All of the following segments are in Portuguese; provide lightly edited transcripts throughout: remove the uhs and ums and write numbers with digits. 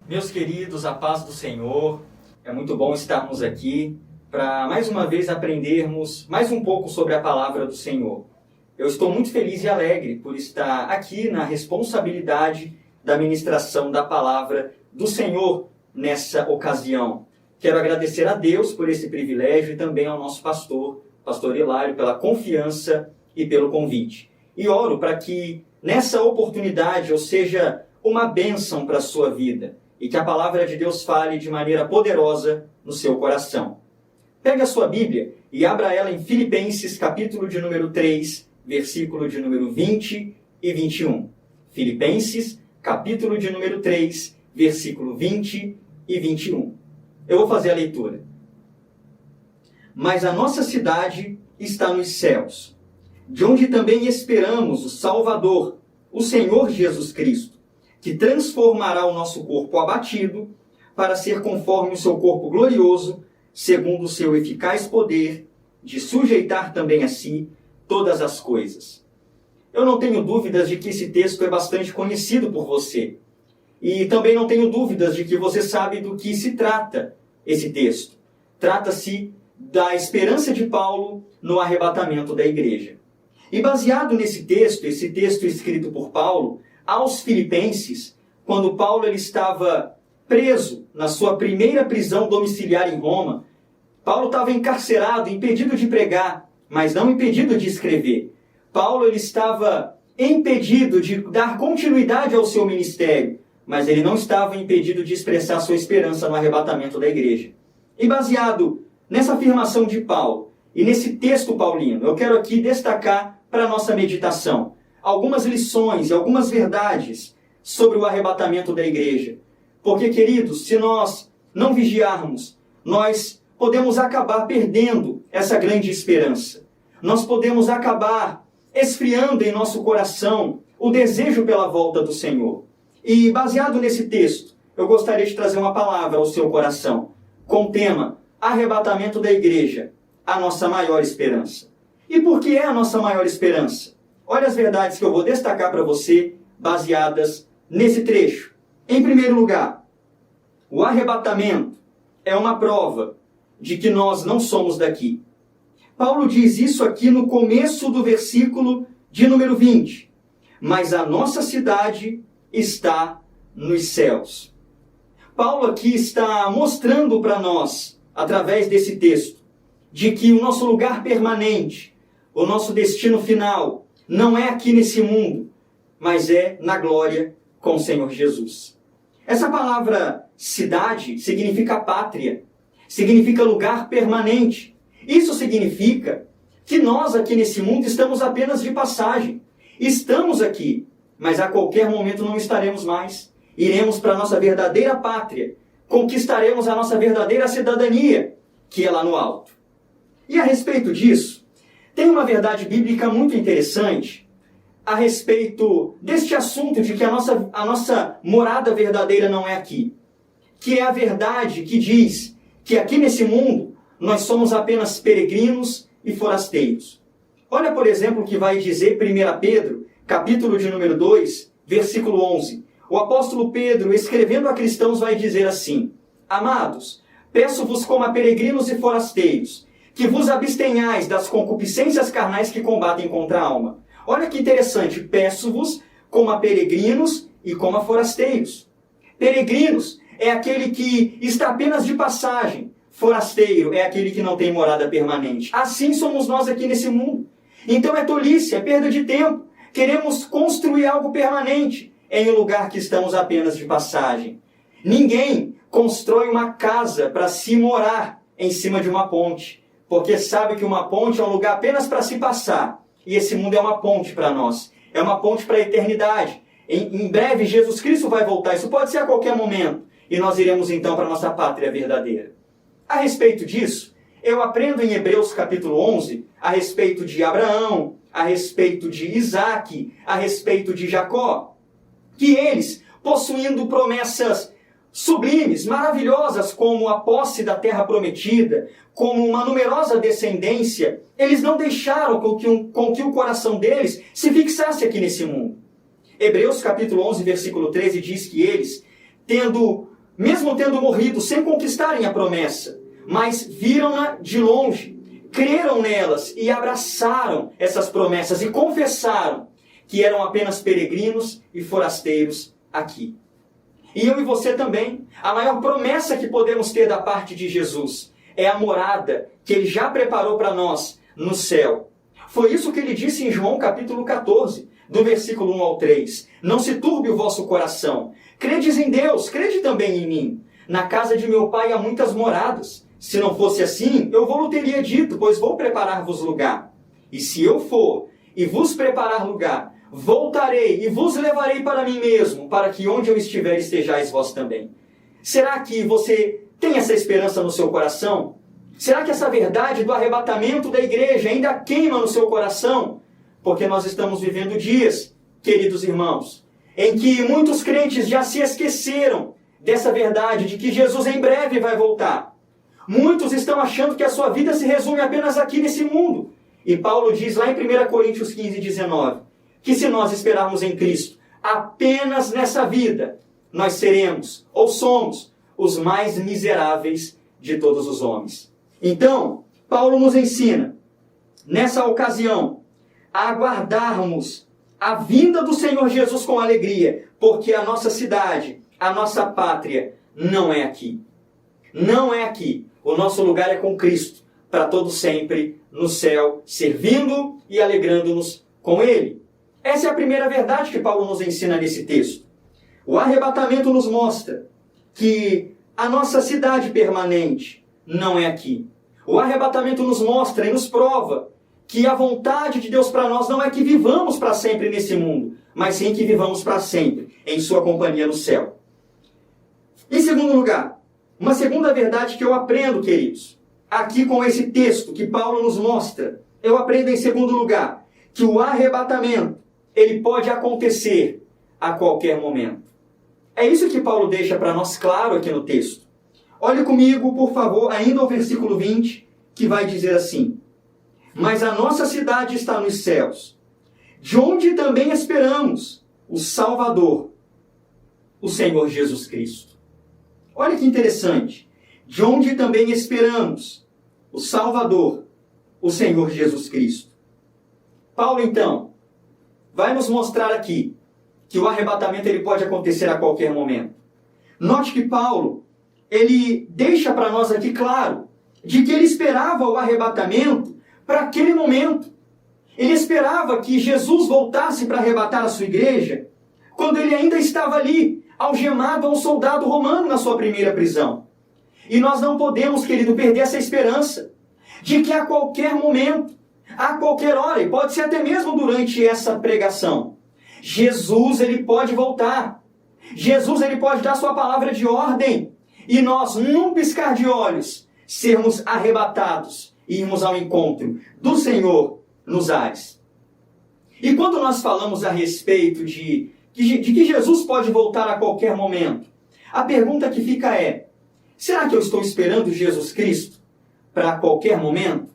Meus queridos, a paz do Senhor, é muito bom estarmos aqui para mais uma vez aprendermos mais um pouco sobre a palavra do Senhor. Eu estou muito feliz e alegre por estar aqui na responsabilidade da ministração da palavra do Senhor nessa ocasião. Quero agradecer a Deus por esse privilégio e também ao nosso pastor Hilário, pela confiança e pelo convite. E oro para que nessa oportunidade eu seja uma bênção para a sua vida e que a palavra de Deus fale de maneira poderosa no seu coração. Pegue a sua Bíblia e abra ela em Filipenses, capítulo de número 3, versículo de número 20 e 21. Filipenses, capítulo de número 3, versículo 20 e 21. Eu vou fazer a leitura. Mas a nossa cidade está nos céus, de onde também esperamos o Salvador, o Senhor Jesus Cristo, que transformará o nosso corpo abatido para ser conforme o seu corpo glorioso, segundo o seu eficaz poder de sujeitar também a si todas as coisas. Eu não tenho dúvidas de que esse texto é bastante conhecido por você. E também não tenho dúvidas de que você sabe do que se trata esse texto. Trata-se da esperança de Paulo no arrebatamento da igreja. E baseado nesse texto, esse texto escrito por Paulo, aos Filipenses, quando Paulo ele estava preso na sua primeira prisão domiciliar em Roma, Paulo estava encarcerado, impedido de pregar, mas não impedido de escrever. Paulo ele estava impedido de dar continuidade ao seu ministério, mas ele não estava impedido de expressar sua esperança no arrebatamento da igreja. E baseado nessa afirmação de Paulo e nesse texto paulino, eu quero aqui destacar para a nossa meditação algumas lições e algumas verdades sobre o arrebatamento da igreja. Porque, queridos, se nós não vigiarmos, nós podemos acabar perdendo essa grande esperança. Nós podemos acabar esfriando em nosso coração o desejo pela volta do Senhor. E, baseado nesse texto, eu gostaria de trazer uma palavra ao seu coração, com o tema Arrebatamento da Igreja, a nossa maior esperança. E por que é a nossa maior esperança? Olha as verdades que eu vou destacar para você, baseadas nesse trecho. Em primeiro lugar, o arrebatamento é uma prova de que nós não somos daqui. Paulo diz isso aqui no começo do versículo de número 20. Mas a nossa cidade está nos céus. Paulo aqui está mostrando para nós, através desse texto, de que o nosso lugar permanente, o nosso destino final, não é aqui nesse mundo, mas é na glória com o Senhor Jesus. Essa palavra cidade significa pátria, significa lugar permanente. Isso significa que nós aqui nesse mundo estamos apenas de passagem. Estamos aqui, mas a qualquer momento não estaremos mais. Iremos para a nossa verdadeira pátria, conquistaremos a nossa verdadeira cidadania, que é lá no alto. E a respeito disso, tem uma verdade bíblica muito interessante a respeito deste assunto de que a nossa morada verdadeira não é aqui. Que é a verdade que diz que aqui nesse mundo nós somos apenas peregrinos e forasteiros. Olha, por exemplo, o que vai dizer 1 Pedro, capítulo de número 2, versículo 11. O apóstolo Pedro, escrevendo a cristãos, vai dizer assim: Amados, peço-vos como a peregrinos e forasteiros, que vos abstenhais das concupiscências carnais que combatem contra a alma. Olha que interessante, peço-vos como a peregrinos e como a forasteiros. Peregrinos é aquele que está apenas de passagem. Forasteiro é aquele que não tem morada permanente. Assim somos nós aqui nesse mundo. Então é tolice, é perda de tempo. Queremos construir algo permanente em um lugar que estamos apenas de passagem. Ninguém constrói uma casa para se morar em cima de uma ponte, porque sabe que uma ponte é um lugar apenas para se passar. E esse mundo é uma ponte para nós. É uma ponte para a eternidade. Em breve, Jesus Cristo vai voltar. Isso pode ser a qualquer momento. E nós iremos então para a nossa pátria verdadeira. A respeito disso, eu aprendo em Hebreus capítulo 11, a respeito de Abraão, a respeito de Isaac, a respeito de Jacó, que eles, possuindo promessas sublimes, maravilhosas, como a posse da terra prometida, como uma numerosa descendência, eles não deixaram com que o coração deles se fixasse aqui nesse mundo. Hebreus capítulo 11, versículo 13 diz que eles, tendo mesmo tendo morrido sem conquistarem a promessa, mas viram-na de longe, creram nelas e abraçaram essas promessas e confessaram que eram apenas peregrinos e forasteiros aqui. E eu e você também, a maior promessa que podemos ter da parte de Jesus é a morada que Ele já preparou para nós no céu. Foi isso que Ele disse em João capítulo 14, do versículo 1 ao 3. Não se turbe o vosso coração. Credes em Deus, crede também em mim. Na casa de meu Pai há muitas moradas. Se não fosse assim, eu vou-lhe teria dito, pois vou preparar-vos lugar. E se eu for e vos preparar lugar, voltarei e vos levarei para mim mesmo, para que onde eu estiver estejais vós também. Será que você tem essa esperança no seu coração? Será que essa verdade do arrebatamento da igreja ainda queima no seu coração? Porque nós estamos vivendo dias, queridos irmãos, em que muitos crentes já se esqueceram dessa verdade de que Jesus em breve vai voltar. Muitos estão achando que a sua vida se resume apenas aqui nesse mundo. E Paulo diz lá em 1 Coríntios 15, 19, que se nós esperarmos em Cristo apenas nessa vida, nós seremos, ou somos, os mais miseráveis de todos os homens. Então, Paulo nos ensina, nessa ocasião, a aguardarmos a vinda do Senhor Jesus com alegria, porque a nossa cidade, a nossa pátria, não é aqui. Não é aqui. O nosso lugar é com Cristo, para todo sempre, no céu, servindo e alegrando-nos com Ele. Essa é a primeira verdade que Paulo nos ensina nesse texto. O arrebatamento nos mostra que a nossa cidade permanente não é aqui. O arrebatamento nos mostra e nos prova que a vontade de Deus para nós não é que vivamos para sempre nesse mundo, mas sim que vivamos para sempre em sua companhia no céu. Em segundo lugar, uma segunda verdade que eu aprendo, queridos, aqui com esse texto que Paulo nos mostra, eu aprendo em segundo lugar, que o arrebatamento, ele pode acontecer a qualquer momento. É isso que Paulo deixa para nós claro aqui no texto. Olhe comigo, por favor, ainda ao versículo 20, que vai dizer assim: mas a nossa cidade está nos céus, de onde também esperamos o Salvador, o Senhor Jesus Cristo. Olha que interessante. De onde também esperamos o Salvador, o Senhor Jesus Cristo. Paulo, então, vai nos mostrar aqui que o arrebatamento ele pode acontecer a qualquer momento. Note que Paulo, ele deixa para nós aqui claro de que ele esperava o arrebatamento para aquele momento. Ele esperava que Jesus voltasse para arrebatar a sua igreja quando ele ainda estava ali, algemado a um soldado romano na sua primeira prisão. E nós não podemos, querido, perder essa esperança de que a qualquer momento, a qualquer hora, e pode ser até mesmo durante essa pregação, Jesus ele pode voltar. Jesus ele pode dar sua palavra de ordem e nós, num piscar de olhos, sermos arrebatados e irmos ao encontro do Senhor nos ares. E quando nós falamos a respeito de que Jesus pode voltar a qualquer momento, a pergunta que fica é: será que eu estou esperando Jesus Cristo para qualquer momento?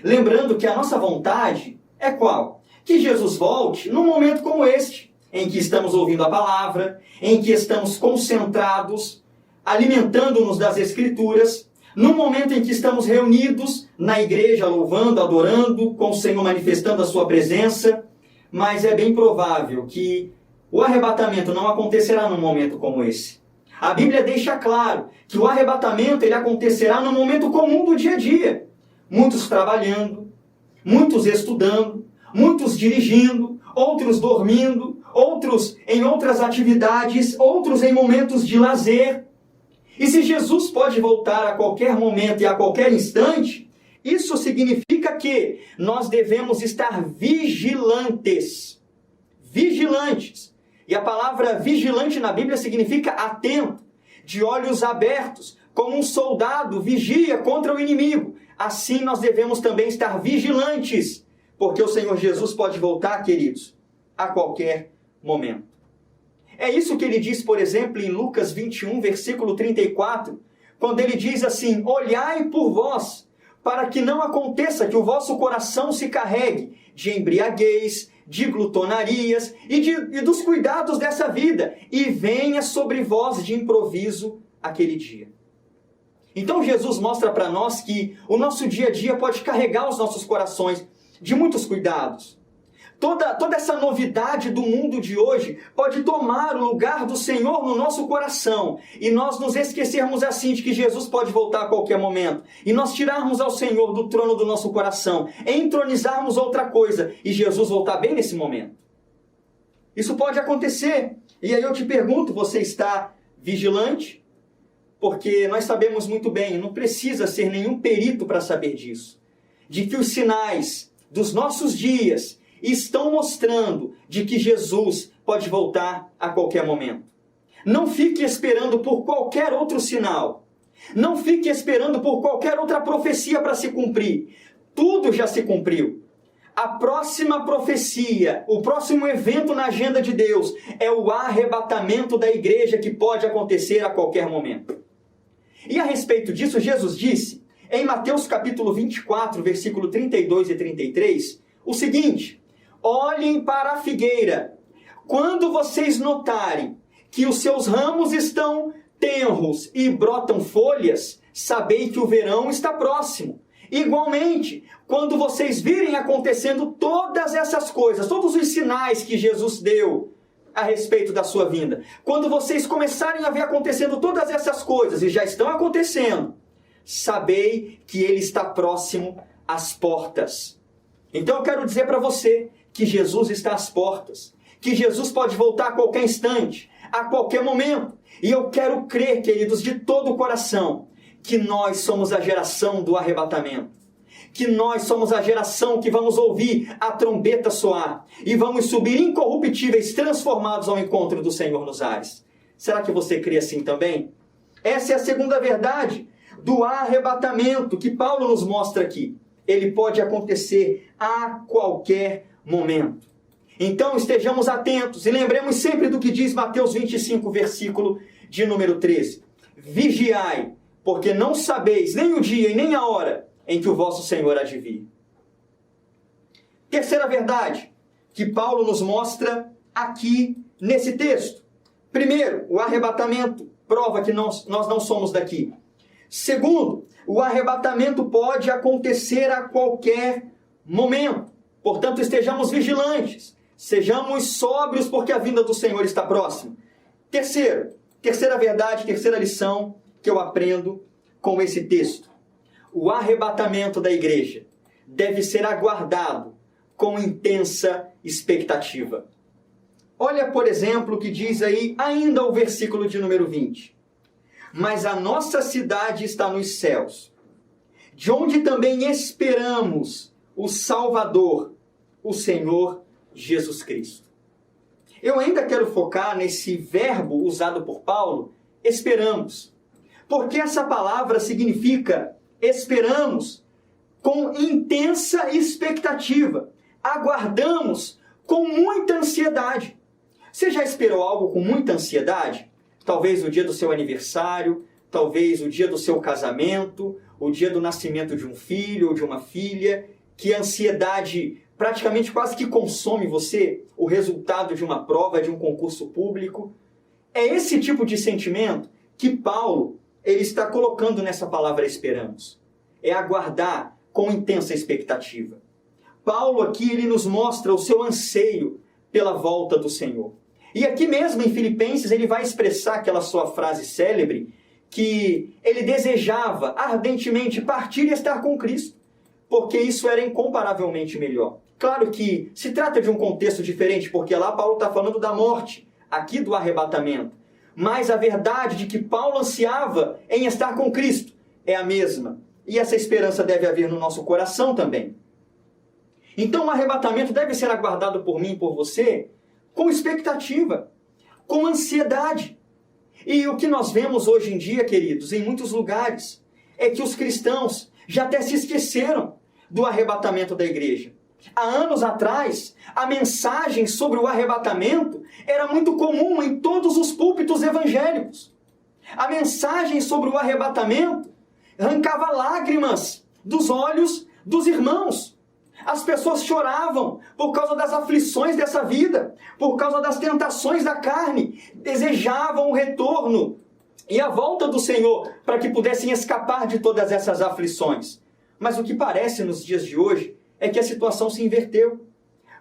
Lembrando que a nossa vontade é qual? Que Jesus volte num momento como este, em que estamos ouvindo a palavra, em que estamos concentrados, alimentando-nos das Escrituras, num momento em que estamos reunidos na igreja, louvando, adorando, com o Senhor manifestando a sua presença. Mas é bem provável que o arrebatamento não acontecerá num momento como esse. A Bíblia deixa claro que o arrebatamento ele acontecerá no momento comum do dia a dia. Muitos trabalhando, muitos estudando, muitos dirigindo, outros dormindo, outros em outras atividades, outros em momentos de lazer. E se Jesus pode voltar a qualquer momento e a qualquer instante, isso significa que nós devemos estar vigilantes. Vigilantes. E a palavra vigilante na Bíblia significa atento, de olhos abertos, como um soldado vigia contra o inimigo. Assim nós devemos também estar vigilantes, porque o Senhor Jesus pode voltar, queridos, a qualquer momento. É isso que ele diz, por exemplo, em Lucas 21, versículo 34, quando ele diz assim: olhai por vós, para que não aconteça que o vosso coração se carregue de embriaguez, de glutonarias e dos cuidados dessa vida, e venha sobre vós de improviso aquele dia. Então Jesus mostra para nós que o nosso dia a dia pode carregar os nossos corações de muitos cuidados. Toda essa novidade do mundo de hoje pode tomar o lugar do Senhor no nosso coração e nós nos esquecermos assim de que Jesus pode voltar a qualquer momento e nós tirarmos ao Senhor do trono do nosso coração, entronizarmos outra coisa e Jesus voltar bem nesse momento. Isso pode acontecer. E aí eu te pergunto, você está vigilante? Porque nós sabemos muito bem, não precisa ser nenhum perito para saber disso, de que os sinais dos nossos dias estão mostrando de que Jesus pode voltar a qualquer momento. Não fique esperando por qualquer outro sinal. Não fique esperando por qualquer outra profecia para se cumprir. Tudo já se cumpriu. A próxima profecia, o próximo evento na agenda de Deus é o arrebatamento da igreja que pode acontecer a qualquer momento. E a respeito disso, Jesus disse, em Mateus capítulo 24, versículo 32 e 33, o seguinte: olhem para a figueira. Quando vocês notarem que os seus ramos estão tenros e brotam folhas, sabei que o verão está próximo. Igualmente, quando vocês virem acontecendo todas essas coisas, todos os sinais que Jesus deu a respeito da sua vinda, quando vocês começarem a ver acontecendo todas essas coisas, e já estão acontecendo, sabei que Ele está próximo às portas. Então eu quero dizer para você que Jesus está às portas, que Jesus pode voltar a qualquer instante, a qualquer momento. E eu quero crer, queridos, de todo o coração, que nós somos a geração do arrebatamento. Que nós somos a geração que vamos ouvir a trombeta soar e vamos subir incorruptíveis, transformados ao encontro do Senhor nos ares. Será que você crê assim também? Essa é a segunda verdade do arrebatamento que Paulo nos mostra aqui. Ele pode acontecer a qualquer momento. Então estejamos atentos e lembremos sempre do que diz Mateus 25, versículo de número 13. Vigiai, porque não sabeis nem o dia e nem a hora em que o vosso Senhor há de vir. Terceira verdade que Paulo nos mostra aqui nesse texto. Primeiro, o arrebatamento prova que nós não somos daqui. Segundo, o arrebatamento pode acontecer a qualquer momento. Portanto, estejamos vigilantes. Sejamos sóbrios porque a vinda do Senhor está próxima. Terceira verdade, terceira lição que eu aprendo com esse texto. O arrebatamento da igreja deve ser aguardado com intensa expectativa. Olha, por exemplo, o que diz aí ainda o versículo de número 20. Mas a nossa cidade está nos céus, de onde também esperamos o Salvador, o Senhor Jesus Cristo. Eu ainda quero focar nesse verbo usado por Paulo, esperamos, porque essa palavra significa esperamos com intensa expectativa, aguardamos com muita ansiedade. Você já esperou algo com muita ansiedade? Talvez o dia do seu aniversário, talvez o dia do seu casamento, o dia do nascimento de um filho ou de uma filha, que a ansiedade praticamente quase que consome você, o resultado de uma prova, de um concurso público. É esse tipo de sentimento que Paulo ele está colocando nessa palavra esperamos. É aguardar com intensa expectativa. Paulo aqui ele nos mostra o seu anseio pela volta do Senhor. E aqui mesmo em Filipenses ele vai expressar aquela sua frase célebre que ele desejava ardentemente partir e estar com Cristo, porque isso era incomparavelmente melhor. Claro que se trata de um contexto diferente, porque lá Paulo está falando da morte, aqui do arrebatamento. Mas a verdade de que Paulo ansiava em estar com Cristo é a mesma. E essa esperança deve haver no nosso coração também. Então o arrebatamento deve ser aguardado por mim e por você com expectativa, com ansiedade. E o que nós vemos hoje em dia, queridos, em muitos lugares, é que os cristãos já até se esqueceram do arrebatamento da igreja. Há anos atrás, a mensagem sobre o arrebatamento era muito comum em todos os púlpitos evangélicos. A mensagem sobre o arrebatamento arrancava lágrimas dos olhos dos irmãos. As pessoas choravam por causa das aflições dessa vida, por causa das tentações da carne, desejavam o retorno e a volta do Senhor para que pudessem escapar de todas essas aflições. Mas o que parece nos dias de hoje é que a situação se inverteu.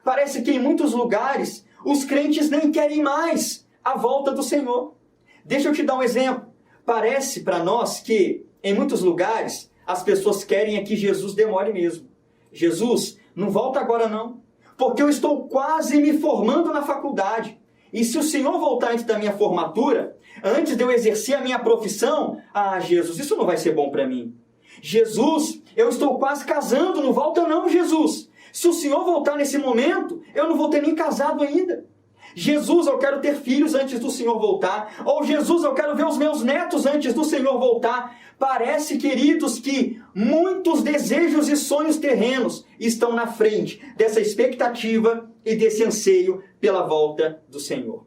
Parece que em muitos lugares os crentes nem querem mais a volta do Senhor. Deixa eu te dar um exemplo. Parece para nós que em muitos lugares as pessoas querem que Jesus demore mesmo. Jesus, não volta agora não, porque eu estou quase me formando na faculdade. E se o Senhor voltar antes da minha formatura, antes de eu exercer a minha profissão, Jesus, isso não vai ser bom para mim. Jesus, eu estou quase casando, não volta não, Jesus. Se o Senhor voltar nesse momento, eu não vou ter nem casado ainda. Jesus, eu quero ter filhos antes do Senhor voltar. Ou Jesus, eu quero ver os meus netos antes do Senhor voltar. Parece, queridos, que muitos desejos e sonhos terrenos estão na frente dessa expectativa e desse anseio pela volta do Senhor.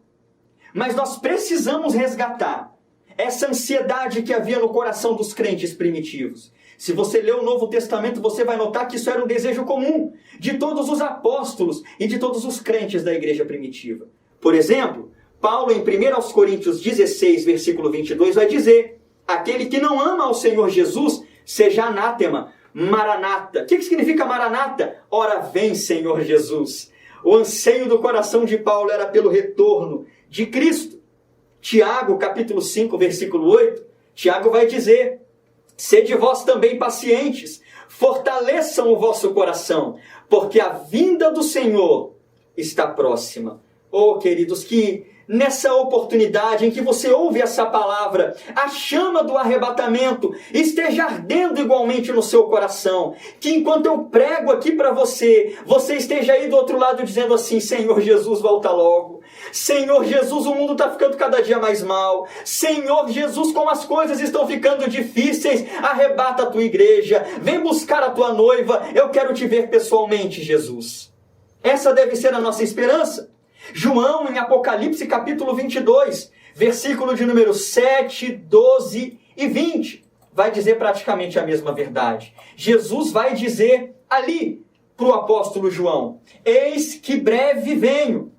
Mas nós precisamos resgatar essa ansiedade que havia no coração dos crentes primitivos. Se você ler o Novo Testamento, você vai notar que isso era um desejo comum de todos os apóstolos e de todos os crentes da igreja primitiva. Por exemplo, Paulo em 1 Coríntios 16, versículo 22, vai dizer: aquele que não ama ao Senhor Jesus, seja anátema, maranata. O que significa maranata? Ora vem, Senhor Jesus. O anseio do coração de Paulo era pelo retorno de Cristo. Tiago, capítulo 5, versículo 8, Tiago vai dizer: sede vós também pacientes, fortaleçam o vosso coração, porque a vinda do Senhor está próxima. Oh, queridos, que nessa oportunidade em que você ouve essa palavra, a chama do arrebatamento esteja ardendo igualmente no seu coração. Que enquanto eu prego aqui para você, você esteja aí do outro lado dizendo assim: Senhor Jesus, volta logo. Senhor Jesus, o mundo está ficando cada dia mais mal. Senhor Jesus, como as coisas estão ficando difíceis, arrebata a tua igreja. Vem buscar a tua noiva. Eu quero te ver pessoalmente, Jesus. Essa deve ser a nossa esperança. João, em Apocalipse capítulo 22, versículo de número 7, 12 e 20, vai dizer praticamente a mesma verdade. Jesus vai dizer ali para o apóstolo João: eis que breve venho,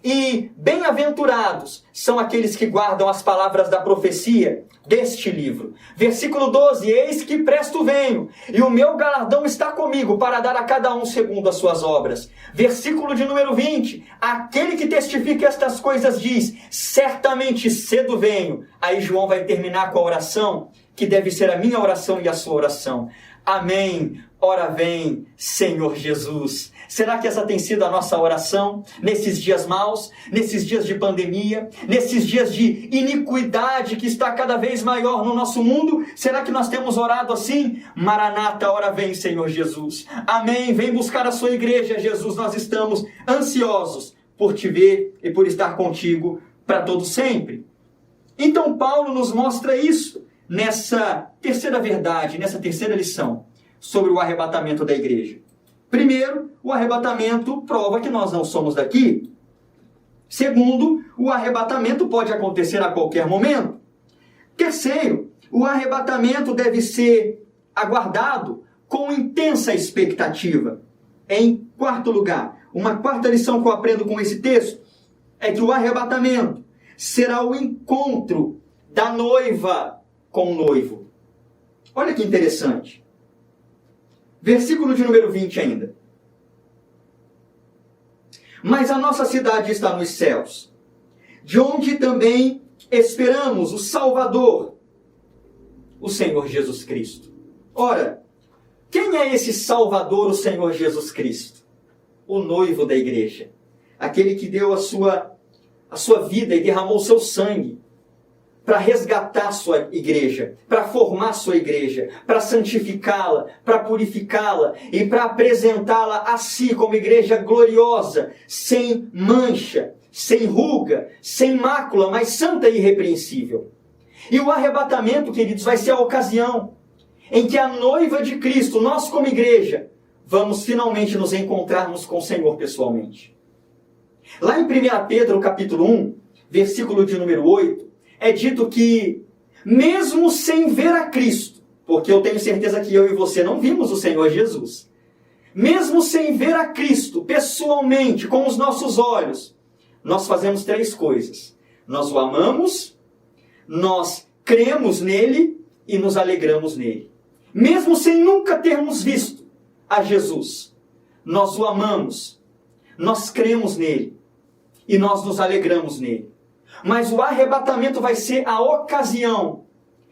e bem-aventurados são aqueles que guardam as palavras da profecia deste livro. Versículo 12, eis que presto venho, e o meu galardão está comigo para dar a cada um segundo as suas obras. Versículo de número 20, aquele que testifica estas coisas diz: certamente cedo venho. Aí João vai terminar com a oração, que deve ser a minha oração e a sua oração. Amém. Ora vem, Senhor Jesus. Será que essa tem sido a nossa oração nesses dias maus, nesses dias de pandemia, nesses dias de iniquidade que está cada vez maior no nosso mundo? Será que nós temos orado assim? Maranata, ora vem, Senhor Jesus. Amém. Vem buscar a sua igreja, Jesus. Nós estamos ansiosos por te ver e por estar contigo para todo sempre. Então Paulo nos mostra isso nessa terceira verdade, nessa terceira lição sobre o arrebatamento da igreja. Primeiro, o arrebatamento prova que nós não somos daqui. Segundo, o arrebatamento pode acontecer a qualquer momento. Terceiro, o arrebatamento deve ser aguardado com intensa expectativa. Em quarto lugar, uma quarta lição que eu aprendo com esse texto é que o arrebatamento será o encontro da noiva com o noivo. Olha que interessante. Versículo de número 20 ainda. Mas a nossa cidade está nos céus, de onde também esperamos o Salvador, o Senhor Jesus Cristo. Ora, quem é esse Salvador, o Senhor Jesus Cristo? O noivo da igreja. Aquele que deu a sua vida e derramou o seu sangue para resgatar sua igreja, para formar sua igreja, para santificá-la, para purificá-la e para apresentá-la a si como igreja gloriosa, sem mancha, sem ruga, sem mácula, mas santa e irrepreensível. E o arrebatamento, queridos, vai ser a ocasião em que a noiva de Cristo, nós como igreja, vamos finalmente nos encontrarmos com o Senhor pessoalmente. Lá em 1 Pedro capítulo 1, versículo de número 8, é dito que, mesmo sem ver a Cristo, porque eu tenho certeza que eu e você não vimos o Senhor Jesus, mesmo sem ver a Cristo pessoalmente, com os nossos olhos, nós fazemos três coisas. Nós o amamos, nós cremos nele e nos alegramos nele. Mesmo sem nunca termos visto a Jesus, nós o amamos, nós cremos nele e nós nos alegramos nele. Mas o arrebatamento vai ser a ocasião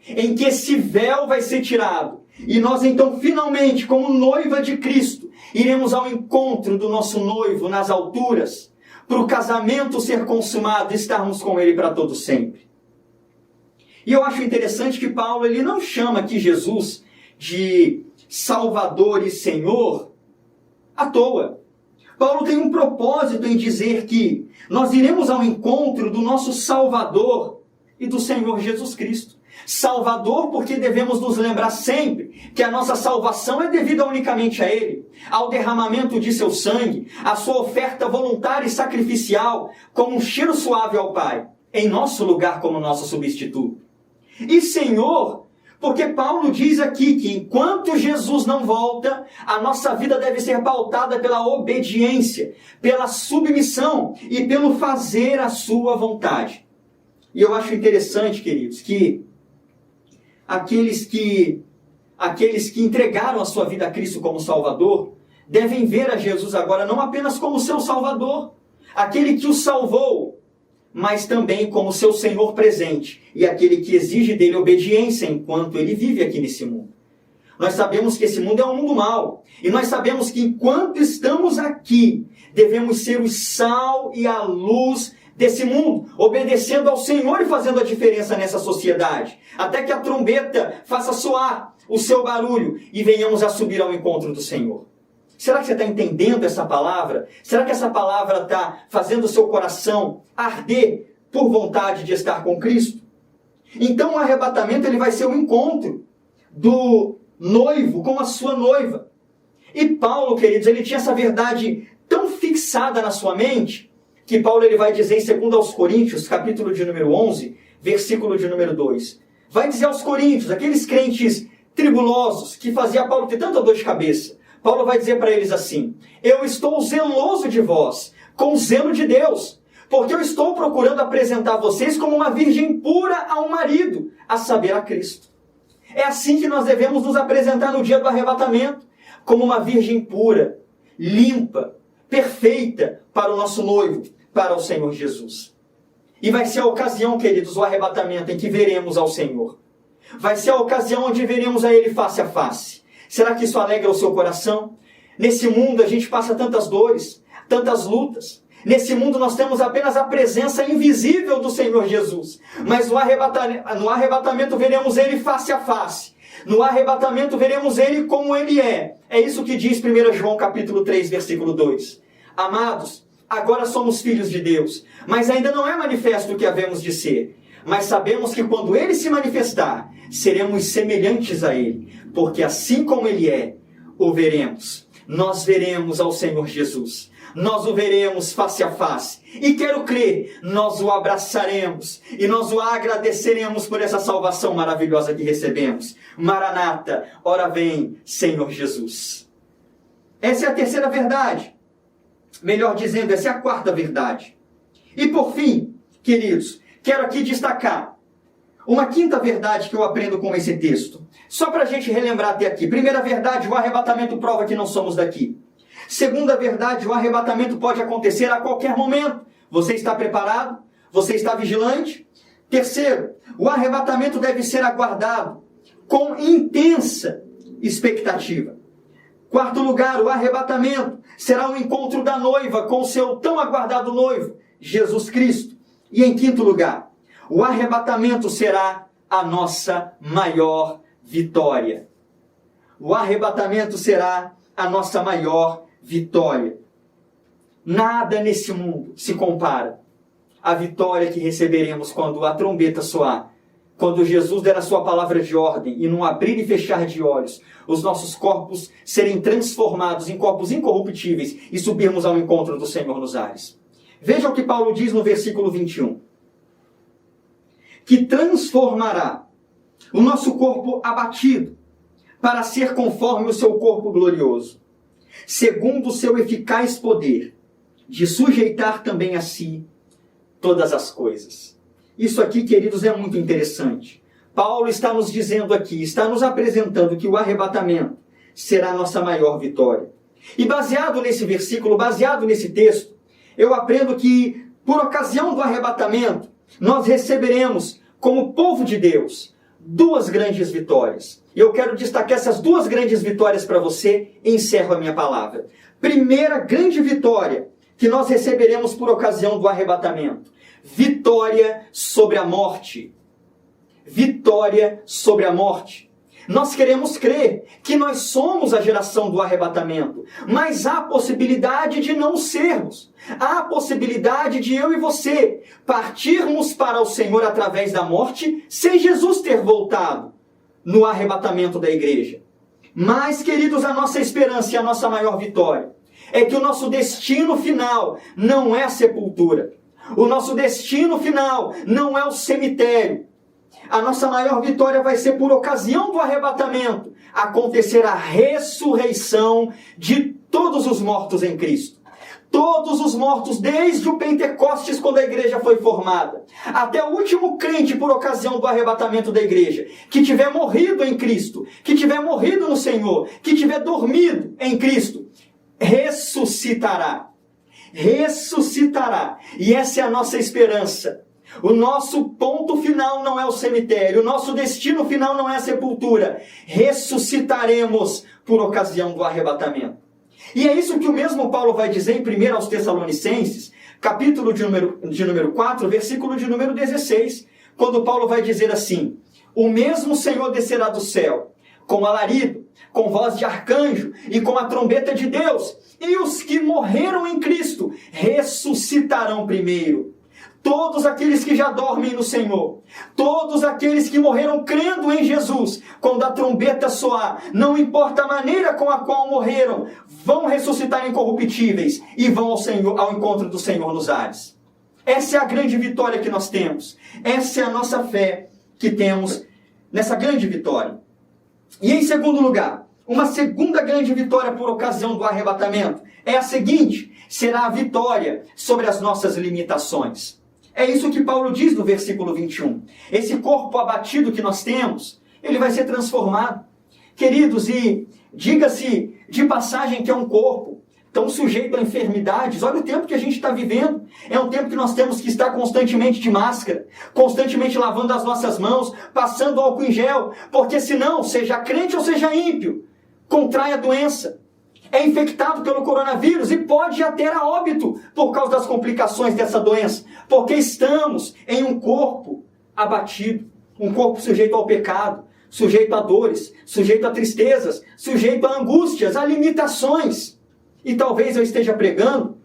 em que esse véu vai ser tirado. E nós então, finalmente, como noiva de Cristo, iremos ao encontro do nosso noivo nas alturas, para o casamento ser consumado e estarmos com ele para todo sempre. E eu acho interessante que Paulo ele não chama aqui Jesus de Salvador e Senhor à toa. Paulo tem um propósito em dizer que nós iremos ao encontro do nosso Salvador e do Senhor Jesus Cristo. Salvador porque devemos nos lembrar sempre que a nossa salvação é devida unicamente a Ele, ao derramamento de seu sangue, à sua oferta voluntária e sacrificial, como um cheiro suave ao Pai, em nosso lugar como nosso substituto. E Senhor, porque Paulo diz aqui que enquanto Jesus não volta, a nossa vida deve ser pautada pela obediência, pela submissão e pelo fazer a sua vontade. E eu acho interessante, queridos, que aqueles que entregaram a sua vida a Cristo como Salvador, devem ver a Jesus agora não apenas como seu Salvador, aquele que o salvou, mas também como seu Senhor presente, e aquele que exige dele obediência enquanto ele vive aqui nesse mundo. Nós sabemos que esse mundo é um mundo mau, e nós sabemos que enquanto estamos aqui, devemos ser o sal e a luz desse mundo, obedecendo ao Senhor e fazendo a diferença nessa sociedade, até que a trombeta faça soar o seu barulho e venhamos a subir ao encontro do Senhor. Será que você está entendendo essa palavra? Será que essa palavra está fazendo o seu coração arder por vontade de estar com Cristo? Então o arrebatamento ele vai ser o encontro do noivo com a sua noiva. E Paulo, queridos, ele tinha essa verdade tão fixada na sua mente, que Paulo ele vai dizer em 2 aos Coríntios, capítulo de número 11, versículo de número 2. Vai dizer aos Coríntios, aqueles crentes tribulosos, que fazia Paulo ter tanta dor de cabeça. Paulo vai dizer para eles assim: eu estou zeloso de vós, com zelo de Deus, porque eu estou procurando apresentar vocês como uma virgem pura ao marido, a saber, a Cristo. É assim que nós devemos nos apresentar no dia do arrebatamento, como uma virgem pura, limpa, perfeita para o nosso noivo, para o Senhor Jesus. E vai ser a ocasião, queridos, o arrebatamento em que veremos ao Senhor. Vai ser a ocasião onde veremos a Ele face a face. Será que isso alegra o seu coração? Nesse mundo a gente passa tantas dores, tantas lutas. Nesse mundo nós temos apenas a presença invisível do Senhor Jesus. Mas no arrebatamento veremos Ele face a face. No arrebatamento veremos Ele como Ele é. É isso que diz 1 João capítulo 3, versículo 2. Amados, agora somos filhos de Deus, mas ainda não é manifesto o que havemos de ser. Mas sabemos que quando Ele se manifestar, seremos semelhantes a Ele, porque assim como Ele é, o veremos. Nós veremos ao Senhor Jesus. Nós o veremos face a face. E quero crer, nós o abraçaremos e nós o agradeceremos por essa salvação maravilhosa que recebemos. Maranata, ora vem, Senhor Jesus. Essa é a terceira verdade. Melhor dizendo, essa é a quarta verdade. E por fim, queridos, quero aqui destacar uma quinta verdade que eu aprendo com esse texto. Só para a gente relembrar até aqui. Primeira verdade, o arrebatamento prova que não somos daqui. Segunda verdade, o arrebatamento pode acontecer a qualquer momento. Você está preparado? Você está vigilante? Terceiro, o arrebatamento deve ser aguardado com intensa expectativa. Quarto lugar, o arrebatamento será o encontro da noiva com o seu tão aguardado noivo, Jesus Cristo. E em quinto lugar, o arrebatamento será a nossa maior vitória. O arrebatamento será a nossa maior vitória. Nada nesse mundo se compara à vitória que receberemos quando a trombeta soar, quando Jesus der a sua palavra de ordem e num abrir e fechar de olhos, os nossos corpos serem transformados em corpos incorruptíveis e subirmos ao encontro do Senhor nos ares. Veja o que Paulo diz no versículo 21. Que transformará o nosso corpo abatido para ser conforme o seu corpo glorioso, segundo o seu eficaz poder, de sujeitar também a si todas as coisas. Isso aqui, queridos, é muito interessante. Paulo está nos dizendo aqui, está nos apresentando que o arrebatamento será a nossa maior vitória. E baseado nesse versículo, baseado nesse texto, eu aprendo que, por ocasião do arrebatamento, nós receberemos, como povo de Deus, 2 grandes vitórias. E eu quero destacar essas 2 grandes vitórias para você e encerro a minha palavra. Primeira grande vitória que nós receberemos por ocasião do arrebatamento. Vitória sobre a morte. Vitória sobre a morte. Nós queremos crer que nós somos a geração do arrebatamento, mas há possibilidade de não sermos. Há possibilidade de eu e você partirmos para o Senhor através da morte, sem Jesus ter voltado no arrebatamento da igreja. Mas, queridos, a nossa esperança e a nossa maior vitória é que o nosso destino final não é a sepultura. O nosso destino final não é o cemitério. A nossa maior vitória vai ser por ocasião do arrebatamento, acontecer a ressurreição de todos os mortos em Cristo. Todos os mortos, desde o Pentecostes, quando a igreja foi formada, até o último crente por ocasião do arrebatamento da igreja, que tiver morrido em Cristo, que tiver morrido no Senhor, que tiver dormido em Cristo, ressuscitará. Ressuscitará. E essa é a nossa esperança. O nosso ponto final não é o cemitério, o nosso destino final não é a sepultura. Ressuscitaremos por ocasião do arrebatamento. E é isso que o mesmo Paulo vai dizer em 1 aos Tessalonicenses, capítulo de número 4, versículo de número 16, quando Paulo vai dizer assim: o mesmo Senhor descerá do céu, com alarido, com voz de arcanjo e com a trombeta de Deus, e os que morreram em Cristo ressuscitarão primeiro. Todos aqueles que já dormem no Senhor, todos aqueles que morreram crendo em Jesus, quando a trombeta soar, não importa a maneira com a qual morreram, vão ressuscitar incorruptíveis e vão ao encontro do Senhor nos ares. Essa é a grande vitória que nós temos. Essa é a nossa fé que temos nessa grande vitória. E em segundo lugar, uma segunda grande vitória por ocasião do arrebatamento é a seguinte: será a vitória sobre as nossas limitações. É isso que Paulo diz no versículo 21. Esse corpo abatido que nós temos, ele vai ser transformado. Queridos, e diga-se de passagem que é um corpo tão sujeito a enfermidades. Olha o tempo que a gente está vivendo. É um tempo que nós temos que estar constantemente de máscara, constantemente lavando as nossas mãos, passando álcool em gel, porque senão, seja crente ou seja ímpio, contrai a doença. É infectado pelo coronavírus e pode ir até a óbito por causa das complicações dessa doença, porque estamos em um corpo abatido, um corpo sujeito ao pecado, sujeito a dores, sujeito a tristezas, sujeito a angústias, a limitações. E talvez eu esteja pregando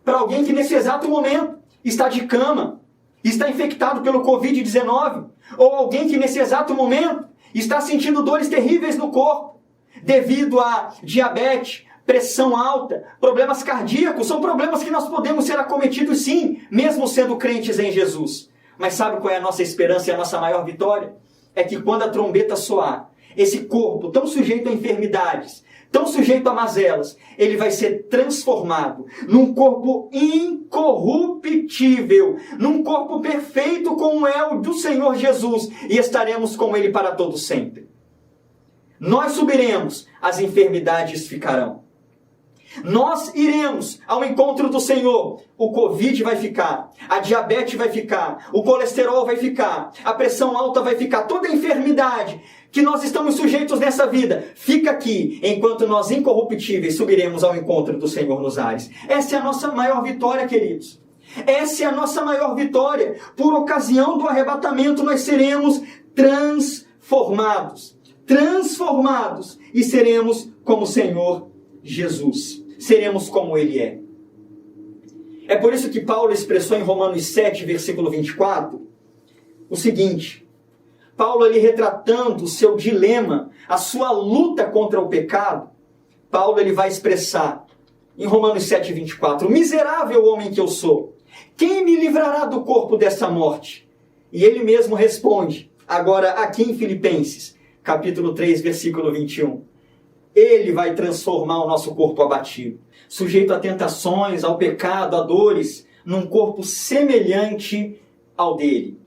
para alguém que nesse exato momento está de cama, está infectado pelo Covid-19, ou alguém que nesse exato momento está sentindo dores terríveis no corpo, devido a diabetes, pressão alta, problemas cardíacos. São problemas que nós podemos ser acometidos sim, mesmo sendo crentes em Jesus. Mas sabe qual é a nossa esperança e a nossa maior vitória? É que quando a trombeta soar, esse corpo tão sujeito a enfermidades, tão sujeito a mazelas, ele vai ser transformado num corpo incorruptível, num corpo perfeito como é o do Senhor Jesus, e estaremos com ele para todo sempre. Nós subiremos, as enfermidades ficarão. Nós iremos ao encontro do Senhor. O Covid vai ficar, a diabetes vai ficar, o colesterol vai ficar, a pressão alta vai ficar, toda a enfermidade que nós estamos sujeitos nessa vida fica aqui, enquanto nós incorruptíveis subiremos ao encontro do Senhor nos ares. Essa é a nossa maior vitória, queridos. Essa é a nossa maior vitória. Por ocasião do arrebatamento nós seremos transformados e seremos como o Senhor Jesus. Seremos como Ele é. É por isso que Paulo expressou em Romanos 7, versículo 24, o seguinte: Paulo, ele retratando o seu dilema, a sua luta contra o pecado, Paulo ele vai expressar em Romanos 7, 24, miserável homem que eu sou, quem me livrará do corpo dessa morte? E ele mesmo responde, agora aqui em Filipenses, capítulo 3, versículo 21. Ele vai transformar o nosso corpo abatido, sujeito a tentações, ao pecado, a dores, num corpo semelhante ao dele.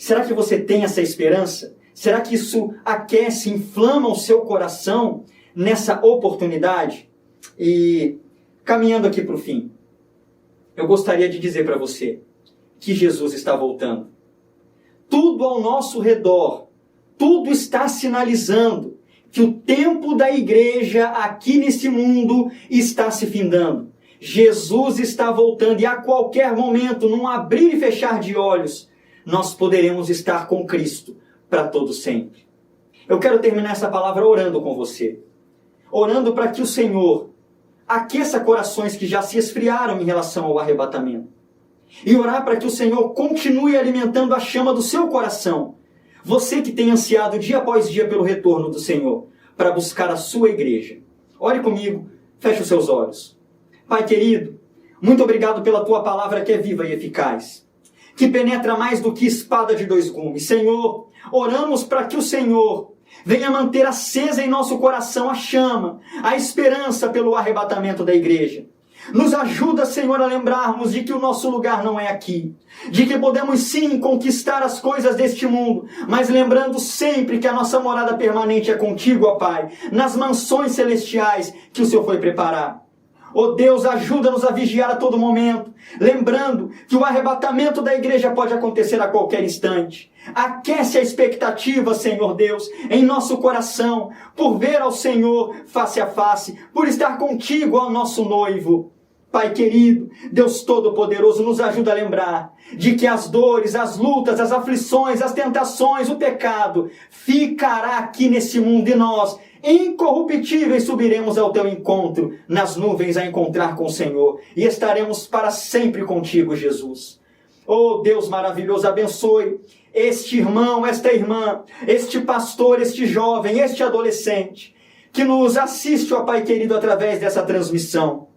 Será que você tem essa esperança? Será que isso aquece, inflama o seu coração nessa oportunidade? E caminhando aqui para o fim, eu gostaria de dizer para você que Jesus está voltando. Tudo ao nosso redor, tudo está sinalizando que o tempo da igreja aqui nesse mundo está se findando. Jesus está voltando e a qualquer momento, num abrir e fechar de olhos, nós poderemos estar com Cristo para todo sempre. Eu quero terminar essa palavra orando com você. Orando para que o Senhor aqueça corações que já se esfriaram em relação ao arrebatamento. E orar para que o Senhor continue alimentando a chama do seu coração. Você que tem ansiado dia após dia pelo retorno do Senhor, para buscar a sua igreja. Ore comigo, feche os seus olhos. Pai querido, muito obrigado pela tua palavra que é viva e eficaz, que penetra mais do que espada de dois gumes. Senhor, oramos para que o Senhor venha manter acesa em nosso coração a chama, a esperança pelo arrebatamento da igreja. Nos ajuda, Senhor, a lembrarmos de que o nosso lugar não é aqui, de que podemos sim conquistar as coisas deste mundo, mas lembrando sempre que a nossa morada permanente é contigo, ó Pai, nas mansões celestiais que o Senhor foi preparar. Ó Deus, ajuda-nos a vigiar a todo momento, lembrando que o arrebatamento da igreja pode acontecer a qualquer instante. Aquece a expectativa, Senhor Deus, em nosso coração, por ver ao Senhor face a face, por estar contigo, ó nosso noivo. Pai querido, Deus Todo-Poderoso, nos ajuda a lembrar de que as dores, as lutas, as aflições, as tentações, o pecado ficará aqui nesse mundo e nós, incorruptíveis, subiremos ao teu encontro nas nuvens a encontrar com o Senhor e estaremos para sempre contigo, Jesus. Oh Deus maravilhoso, abençoe este irmão, esta irmã, este pastor, este jovem, este adolescente que nos assiste, ó Pai querido, através dessa transmissão.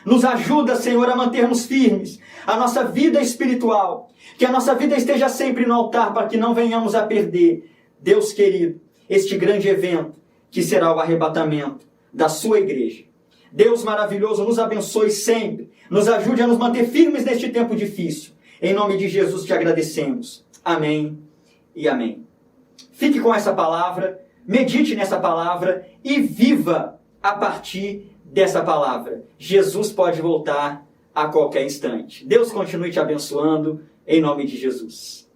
Nos ajuda, Senhor, a mantermos firmes a nossa vida espiritual, que a nossa vida esteja sempre no altar para que não venhamos a perder, Deus querido, este grande evento que será o arrebatamento da sua igreja. Deus maravilhoso, nos abençoe sempre, nos ajude a nos manter firmes neste tempo difícil. Em nome de Jesus te agradecemos. Amém e amém. Fique com essa palavra, medite nessa palavra e viva a partir dessa palavra. Jesus pode voltar a qualquer instante. Deus continue te abençoando, em nome de Jesus.